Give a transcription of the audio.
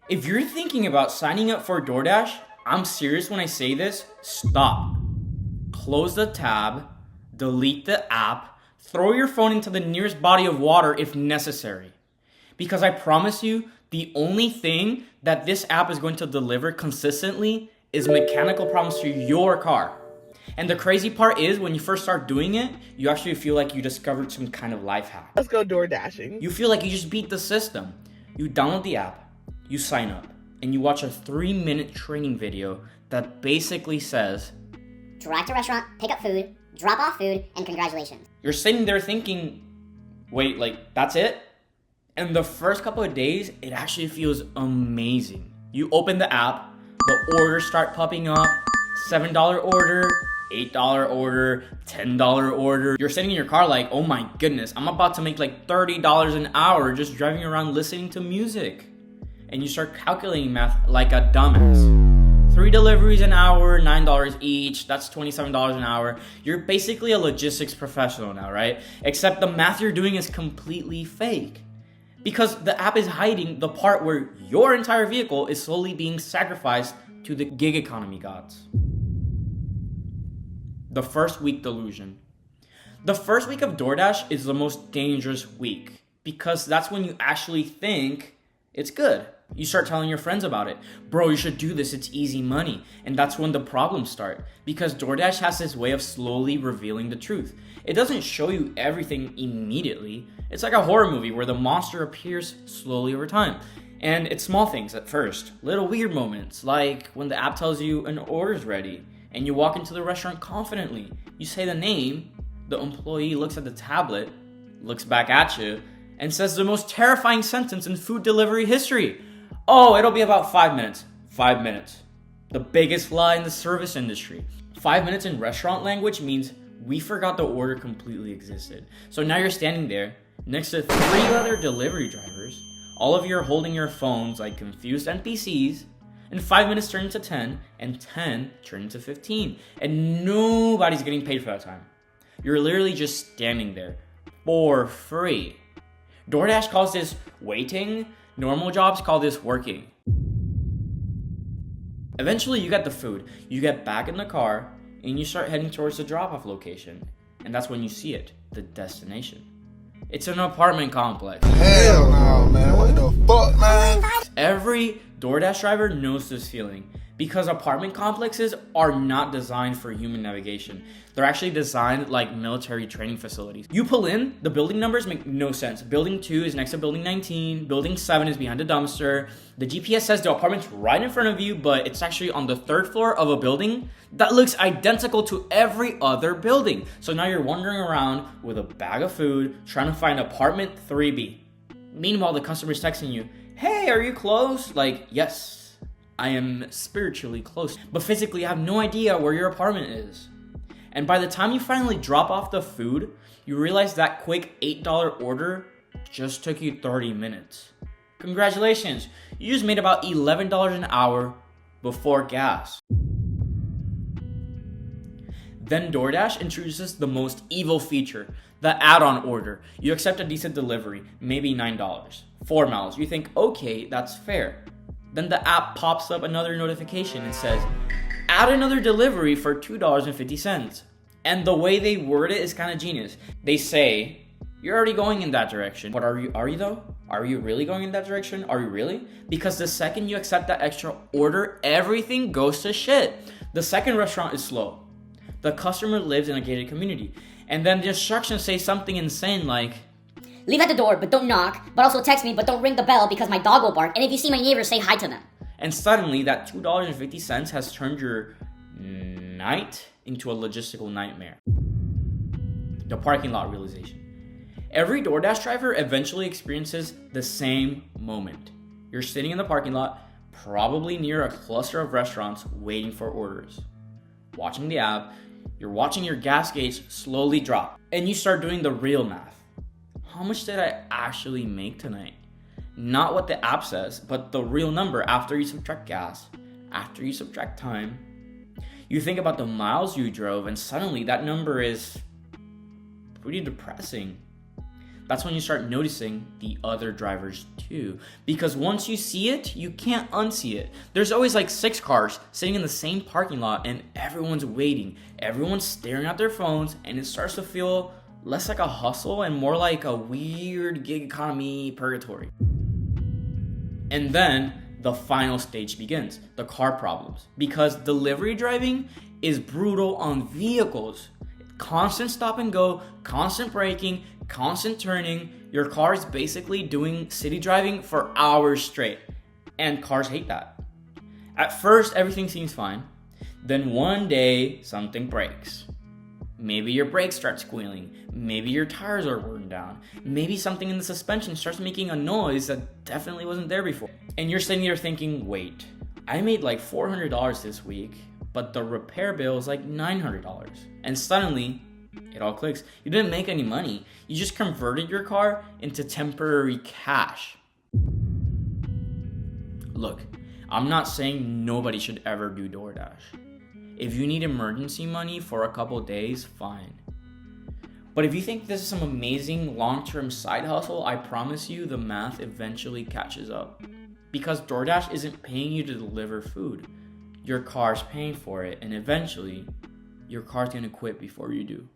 If you're thinking about signing up for DoorDash, I'm serious when I say this, stop. Close the tab, delete the app, throw your phone into the nearest body of water if necessary. Because I promise you, the only thing that this app is going to deliver consistently is mechanical problems to your car. And the crazy part is, when you first start doing it, you actually feel like you discovered some kind of life hack. Let's go door dashing. You feel like you just beat the system. You download the app, you sign up, and you watch a 3-minute training video that basically says, drive to restaurant, pick up food, drop off food, and congratulations. You're sitting there thinking, wait, like, that's it? And the first couple of days, it actually feels amazing. You open the app, the orders start popping up, $7 order, $8 order, $10 order. You're sitting in your car like, oh my goodness, I'm about to make like $30 an hour just driving around listening to music. And you start calculating math like a dumbass. 3 deliveries an hour, $9 each, that's $27 an hour. You're basically a logistics professional now, right? Except the math you're doing is completely fake. Because the app is hiding the part where your entire vehicle is slowly being sacrificed to the gig economy gods. The first week delusion. The first week of DoorDash is the most dangerous week because that's when you actually think it's good. You start telling your friends about it. Bro, you should do this, it's easy money. And that's when the problems start because DoorDash has this way of slowly revealing the truth. It doesn't show you everything immediately. It's like a horror movie where the monster appears slowly over time. And it's small things at first, little weird moments, like when the app tells you an order's ready and you walk into the restaurant confidently. You say the name, the employee looks at the tablet, looks back at you, and says the most terrifying sentence in food delivery history. Oh, it'll be about 5 minutes. 5 minutes. The biggest lie in the service industry. 5 minutes in restaurant language means we forgot the order completely existed. So now you're standing there next to 3 other delivery drivers. All of you are holding your phones like confused NPCs. And 5 minutes turn into 10, and 10 turn into 15. And nobody's getting paid for that time. You're literally just standing there for free. DoorDash calls this waiting. Normal jobs call this working. Eventually you get the food. You get back in the car, and you start heading towards the drop-off location. And that's when you see it, the destination. It's an apartment complex. Hell no, man. What the fuck, man? Every DoorDash driver knows this feeling because apartment complexes are not designed for human navigation. They're actually designed like military training facilities. You pull in, the building numbers make no sense. Building 2 is next to building 19. Building 7 is behind a dumpster. The GPS says the apartment's right in front of you, but it's actually on the 3rd floor of a building that looks identical to every other building. So now you're wandering around with a bag of food trying to find apartment 3B. Meanwhile, the customer's texting you, hey, are you close? Like, yes, I am spiritually close, but physically I have no idea where your apartment is. And by the time you finally drop off the food, you realize that quick $8 order just took you 30 minutes. Congratulations, you just made about $11 an hour before gas. Then DoorDash introduces the most evil feature, the add-on order. You accept a decent delivery, maybe $9. 4 miles. You think, okay, that's fair. Then the app pops up another notification and says, add another delivery for $2.50. And the way they word it is kind of genius. They say, you're already going in that direction. But are you though? Are you really going in that direction? Are you really? Because the second you accept that extra order, everything goes to shit. The second restaurant is slow. The customer lives in a gated community. And then the instructions say something insane like, leave at the door, but don't knock, but also text me, but don't ring the bell because my dog will bark, and if you see my neighbors, say hi to them. And suddenly that $2.50 has turned your night into a logistical nightmare. The parking lot realization. Every DoorDash driver eventually experiences the same moment. You're sitting in the parking lot, probably near a cluster of restaurants waiting for orders. Watching the app, you're watching your gas gauge slowly drop, and you start doing the real math. How much did I actually make tonight? Not what the app says, but the real number after you subtract gas, after you subtract time. You think about the miles you drove, and suddenly that number is pretty depressing. That's when you start noticing the other drivers too. Because once you see it, you can't unsee it. There's always like 6 cars sitting in the same parking lot and everyone's waiting. Everyone's staring at their phones, and it starts to feel less like a hustle and more like a weird gig economy purgatory. And then the final stage begins, the car problems. Because delivery driving is brutal on vehicles. Constant stop and go, constant braking, constant turning. Your car is basically doing city driving for hours straight. And cars hate that. At first, everything seems fine. Then one day, something breaks. Maybe your brakes start squealing. Maybe your tires are worn down. Maybe something in the suspension starts making a noise that definitely wasn't there before. And you're sitting there thinking, wait, I made like $400 this week, but the repair bill is like $900. And suddenly, it all clicks. You didn't make any money. You just converted your car into temporary cash. Look, I'm not saying nobody should ever do DoorDash. If you need emergency money for a couple days, fine. But if you think this is some amazing long-term side hustle, I promise you the math eventually catches up. Because DoorDash isn't paying you to deliver food. Your car's paying for it, and eventually, your car's gonna quit before you do.